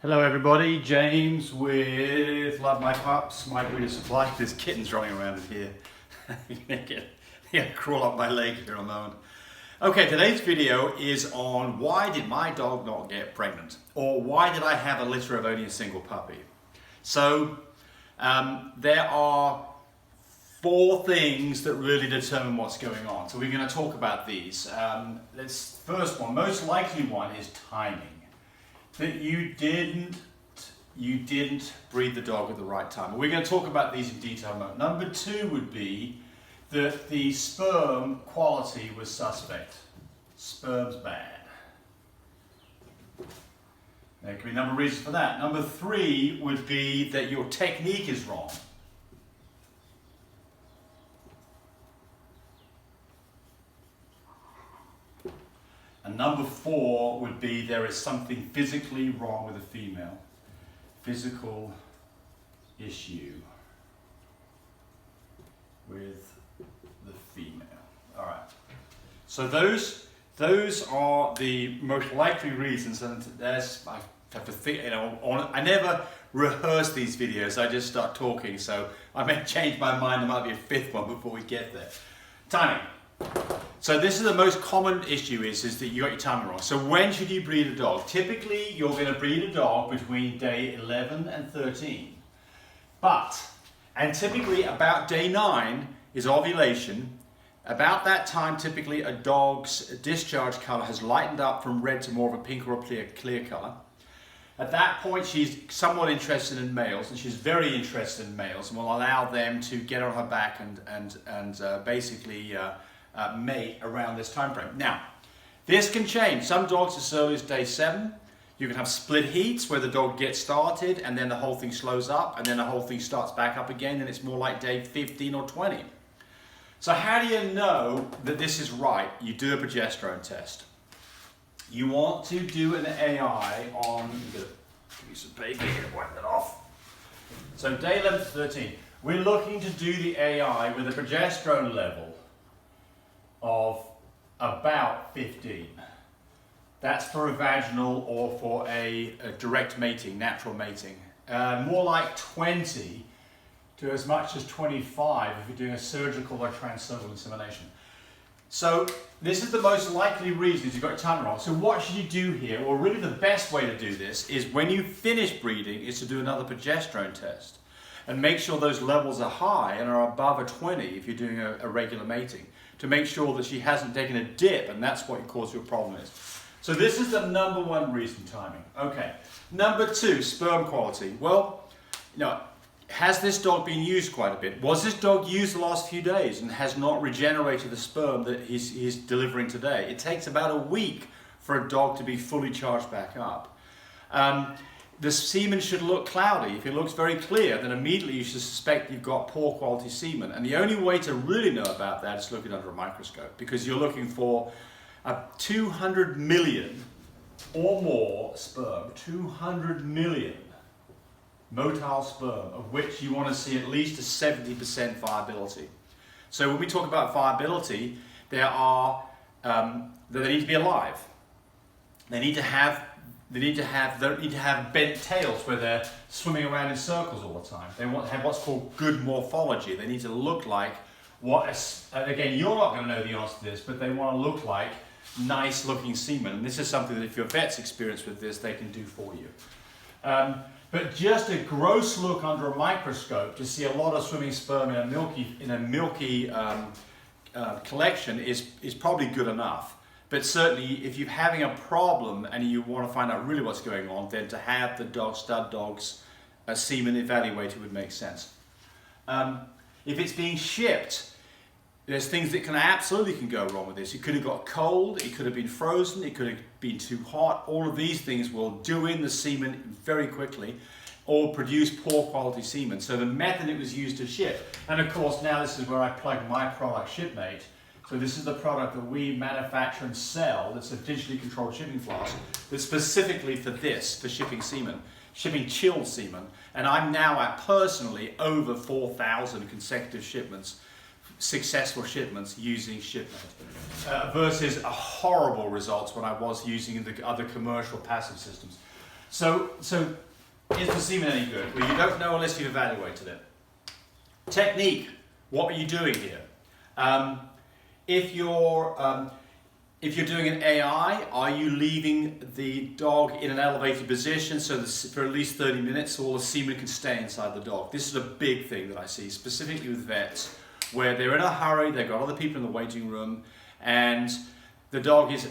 Hello everybody, James with Love My Pups, my breeder supply. There's kittens running around in here. They crawl up my leg here in a moment. Okay, today's video is on why did my dog not get pregnant? Or why did I have a litter of only a single puppy? So, there are 4 things that really determine what's going on. So we're going to talk about these. This first one, most likely one, is timing. That you didn't breed the dog at the right time. We're going to talk about these in detail in a moment. Number 2 would be that the sperm quality was suspect. Sperm's bad. There could be a number of reasons for that. Number 3 would be that your technique is wrong. And number 4 would be there is something physically wrong with the female. Physical issue with the female. All right. So those are the most likely reasons, and there's, I have to think, I never rehearse these videos, I just start talking, so I may change my mind, there might be a 5th one before we get there. Timing. So this is the most common issue is that you got your timing wrong. So when should you breed a dog? Typically you're going to breed a dog between day 11 and 13. And typically about day 9 is ovulation. About that time typically a dog's discharge colour has lightened up from red to more of a pink or a clear colour. At that point she's somewhat interested in males, and she's very interested in males and will allow them to get on her back and basically mate around this time frame. Now, this can change. Some dogs as early as day 7. You can have split heats where the dog gets started and then the whole thing slows up and then the whole thing starts back up again, and it's more like day 15 or 20. So how do you know that this is right? You do a progesterone test. You want to do an AI on, give me some paper here, wipe that off. So day 11 to 13, we're looking to do the AI with a progesterone level of about 15. That's for a vaginal or for a direct mating, natural mating. More like 20 to as much as 25 if you're doing a surgical or transcervical insemination. So this is the most likely reason is you've got your timing wrong. So what should you do here? Well, really the best way to do this is when you finish breeding is to do another progesterone test and make sure those levels are high and are above a 20 if you're doing a regular mating, to make sure that she hasn't taken a dip, and that's what causes your problem is. So this is the number 1 reason, timing. Okay. Number 2, sperm quality. Well, has this dog been used quite a bit? Was this dog used the last few days and has not regenerated the sperm that he's delivering today? It takes about a week for a dog to be fully charged back up. The semen should look cloudy. If it looks very clear, then immediately you should suspect you've got poor quality semen. And the only way to really know about that is looking under a microscope, because you're looking for 200 million or more sperm, 200 million motile sperm, of which you want to see at least a 70% viability. So when we talk about viability, they need to be alive. They need to have bent tails where they're swimming around in circles all the time. They want to have what's called good morphology. They need to look like again, you're not going to know the answer to this, but they want to look like nice looking semen. And this is something that if your vet's experienced with this, they can do for you. But just a gross look under a microscope to see a lot of swimming sperm in a milky collection is probably good enough. But certainly, if you're having a problem and you want to find out really what's going on, then to have the stud dog's semen evaluated would make sense. If it's being shipped, there's things that absolutely can go wrong with this. It could have got cold, it could have been frozen, it could have been too hot. All of these things will do in the semen very quickly or produce poor quality semen. So the method it was used to ship, and of course now this is where I plug my product ShipMate. So this is the product that we manufacture and sell. It's a digitally controlled shipping flask that's specifically for this, for shipping semen, shipping chilled semen. And I'm now at personally over 4,000 consecutive shipments, successful shipments using ShipMate versus a horrible results when I was using the other commercial passive systems. So is the semen any good? Well, you don't know unless you've evaluated it. Technique, what are you doing here? If you're doing an AI, are you leaving the dog in an elevated position so that for at least 30 minutes so all the semen can stay inside the dog? This is a big thing that I see, specifically with vets, where they're in a hurry, they've got other people in the waiting room, and the dog is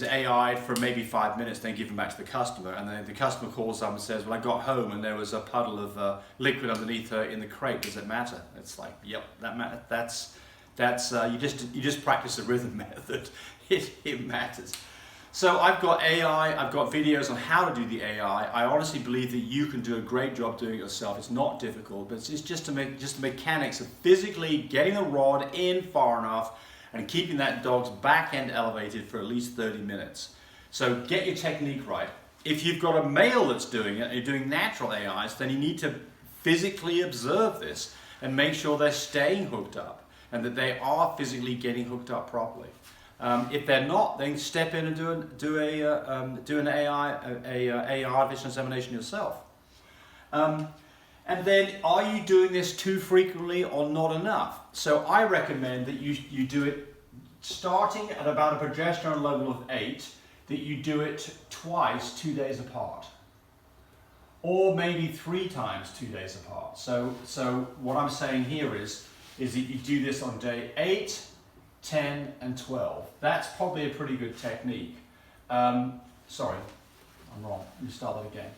AI'd for maybe 5 minutes, then given back to the customer, and then the customer calls up and says, well, I got home and there was a puddle of liquid underneath her in the crate, does it matter? It's like, yep, that matters. You just practice the rhythm method. It matters. So I've got AI, I've got videos on how to do the AI. I honestly believe that you can do a great job doing it yourself. It's not difficult, but it's just the mechanics of physically getting the rod in far enough and keeping that dog's back end elevated for at least 30 minutes. So get your technique right. If you've got a male that's doing it, and you're doing natural AIs, then you need to physically observe this and make sure they're staying hooked up and that they are physically getting hooked up properly. If they're not, then step in and do an AI artificial insemination yourself. And then, are you doing this too frequently or not enough? So I recommend that you do it starting at about a progesterone level of 8, that you do it twice, 2 days apart. Or maybe 3 times 2 days apart. So what I'm saying here is that you do this on day 8, 10 and 12. That's probably a pretty good technique. Sorry, I'm wrong. Let me start that again.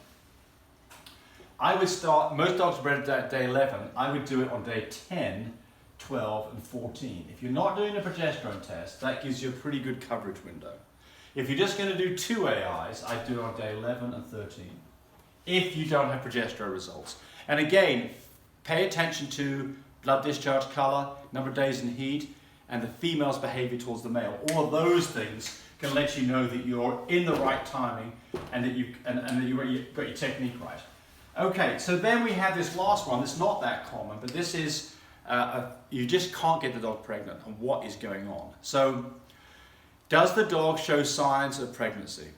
I would start, most dogs are bred at day 11. I would do it on day 10, 12 and 14. If you're not doing a progesterone test, that gives you a pretty good coverage window. If you're just going to do 2 AIs, I'd do it on day 11 and 13. If you don't have progesterone results. And again, pay attention to blood discharge color, number of days in heat, and the female's behavior towards the male. All of those things can let you know that you're in the right timing and that you've got your technique right. Okay, so then we have this last one. It's not that common, but this is, you just can't get the dog pregnant, and what is going on. So, does the dog show signs of pregnancy?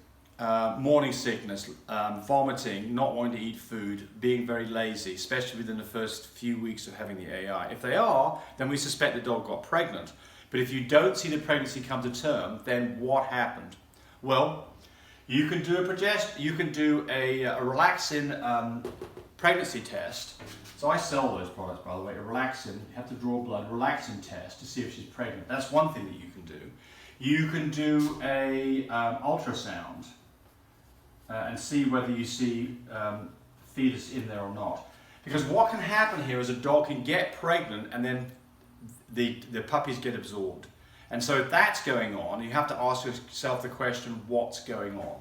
Morning sickness, vomiting, not wanting to eat food, being very lazy, especially within the first few weeks of having the AI. If they are, then we suspect the dog got pregnant. But if you don't see the pregnancy come to term, then what happened? Well, you can do a relaxin pregnancy test. So I sell those products, by the way. A relaxin, you have to draw blood, relaxin test to see if she's pregnant. That's one thing that you can do. You can do a ultrasound and see whether you see fetus in there or not. Because what can happen here is a dog can get pregnant and then the puppies get absorbed. And so if that's going on, you have to ask yourself the question, what's going on?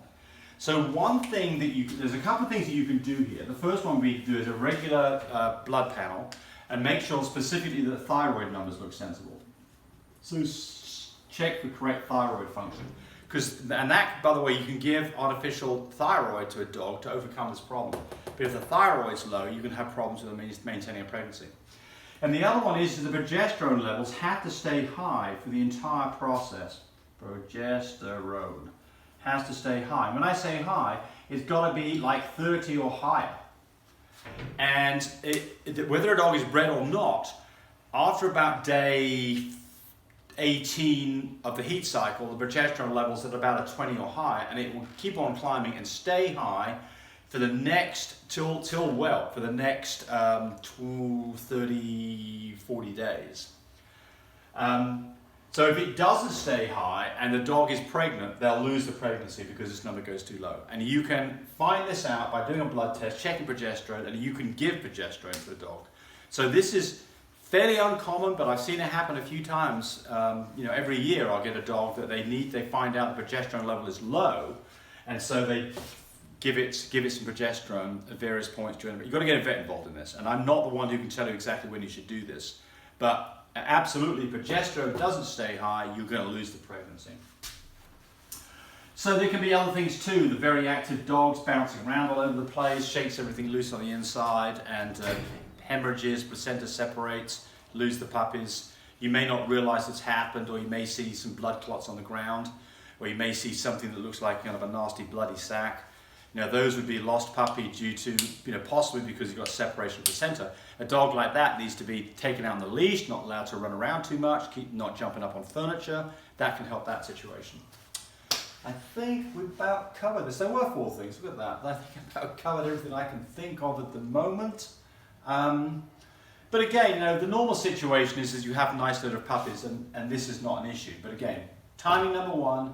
So one thing that there's a couple of things that you can do here. The first one we do is a regular blood panel and make sure specifically that the thyroid numbers look sensible. So check the correct thyroid function. And that, by the way, you can give artificial thyroid to a dog to overcome this problem. But if the thyroid's low, you can have problems with maintaining a pregnancy. And the other one is the progesterone levels have to stay high for the entire process. Progesterone has to stay high. When I say high, it's got to be like 30 or higher. And whether a dog is bred or not, after about day 18 of the heat cycle, the progesterone levels at about a 20 or higher, and it will keep on climbing and stay high for the next, for the next 30, 40 days. So if it doesn't stay high and the dog is pregnant, they'll lose the pregnancy because this number goes too low. And you can find this out by doing a blood test, checking progesterone, and you can give progesterone to the dog. So this is fairly uncommon, but I've seen it happen a few times. Every year I'll get a dog that they find out the progesterone level is low, and so they give it some progesterone at various points during it. You've got to get a vet involved in this, and I'm not the one who can tell you exactly when you should do this. But absolutely, progesterone doesn't stay high, you're going to lose the pregnancy. So there can be other things too. The very active dogs bouncing around all over the place, shakes everything loose on the inside, and hemorrhages, placenta separates, lose the puppies. You may not realize it's happened, or you may see some blood clots on the ground, or you may see something that looks like kind of a nasty bloody sac. You know, those would be lost puppy due to, you know, possibly because you've got separation of placenta. A dog like that needs to be taken out on the leash, not allowed to run around too much, keep not jumping up on furniture. That can help that situation. I think we've about covered this. There were 4 things, look at that. I think I've about covered everything I can think of at the moment. But again, you know, the normal situation is you have a nice litter of puppies and this is not an issue. But again, timing number 1,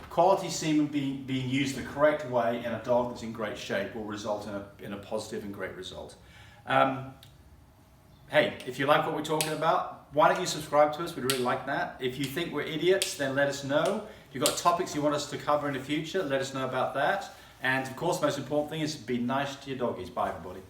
quality semen being used the correct way in a dog that's in great shape will result in a positive and great result. Hey, if you like what we're talking about, why don't you subscribe to us? We'd really like that. If you think we're idiots, then let us know. If you've got topics you want us to cover in the future, let us know about that. And of course, the most important thing is be nice to your doggies. Bye, everybody.